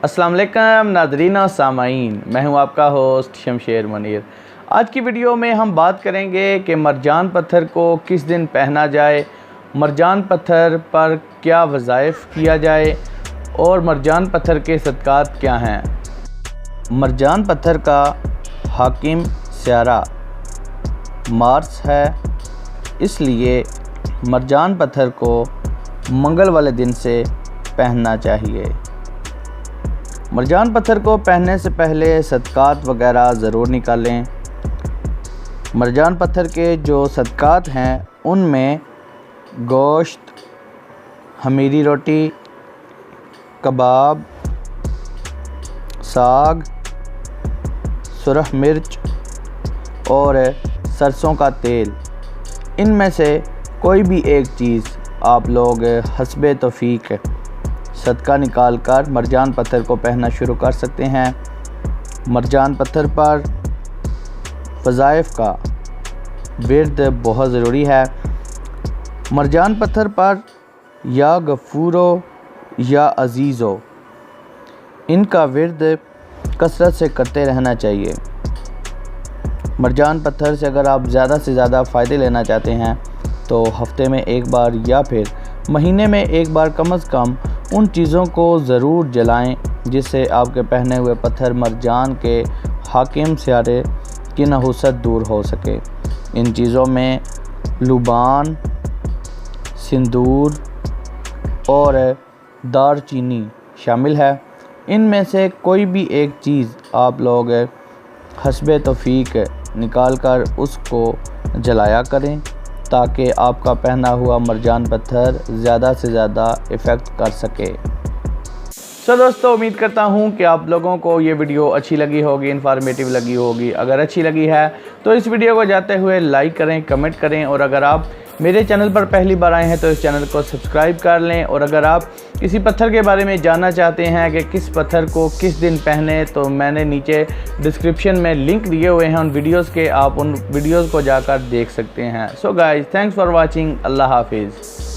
अस्सलाम वालेकुम नाज़रीन और सामाईन, मैं हूं आपका होस्ट शमशेर मुनीर। आज की वीडियो में हम बात करेंगे कि मरजान पत्थर को किस दिन पहना जाए, मरजान पत्थर पर क्या वज़ाइफ किया जाए और मरजान पत्थर के सदक़ात क्या हैं। मरजान पत्थर का हाकिम स्यारा मार्स है, इसलिए मरजान पत्थर को मंगल वाले दिन से पहनना चाहिए। मरजान पत्थर को पहनने से पहले सदक़ात वगैरह ज़रूर निकालें। मरजान पत्थर के जो सदक़ात हैं उनमें गोश्त, हमीरी रोटी, कबाब, साग, सुरख मिर्च और सरसों का तेल, इनमें से कोई भी एक चीज़ आप लोग हस्बे तौफीक सदका निकाल कर मरजान पत्थर को पहनना शुरू कर सकते हैं। मरजान पत्थर पर वज़ाइफ का विर्द बहुत ज़रूरी है। मरजान पत्थर पर या गफ़ूरो या अज़ीज़ो, इनका विर्द कसरत से करते रहना चाहिए। मरजान पत्थर से अगर आप ज़्यादा से ज़्यादा फ़ायदे लेना चाहते हैं तो हफ्ते में एक बार या फिर महीने में एक बार कम से कम उन चीज़ों को ज़रूर जलाएं जिससे आपके पहने हुए पत्थर मरजान के हाकिम स्यारे की नहुसत दूर हो सके। इन चीज़ों में लुबान, सिंदूर और दारचीनी शामिल है। इनमें से कोई भी एक चीज़ आप लोग हस्बे तौफीक निकाल कर उसको जलाया करें ताकि आपका पहना हुआ मरजान पत्थर ज़्यादा से ज़्यादा इफ़ेक्ट कर सके। दोस्तों, उम्मीद करता हूँ कि आप लोगों को ये वीडियो अच्छी लगी होगी, इन्फॉर्मेटिव लगी होगी। अगर अच्छी लगी है तो इस वीडियो को जाते हुए लाइक करें, कमेंट करें और अगर आप मेरे चैनल पर पहली बार आए हैं तो इस चैनल को सब्सक्राइब कर लें। और अगर आप किसी पत्थर के बारे में जानना चाहते हैं कि किस पत्थर को किस दिन पहने तो मैंने नीचे डिस्क्रिप्शन में लिंक दिए हुए हैं उन वीडियोस के, आप उन वीडियोस को जाकर देख सकते हैं। So guys, thanks for watching. अल्लाह हाफिज़।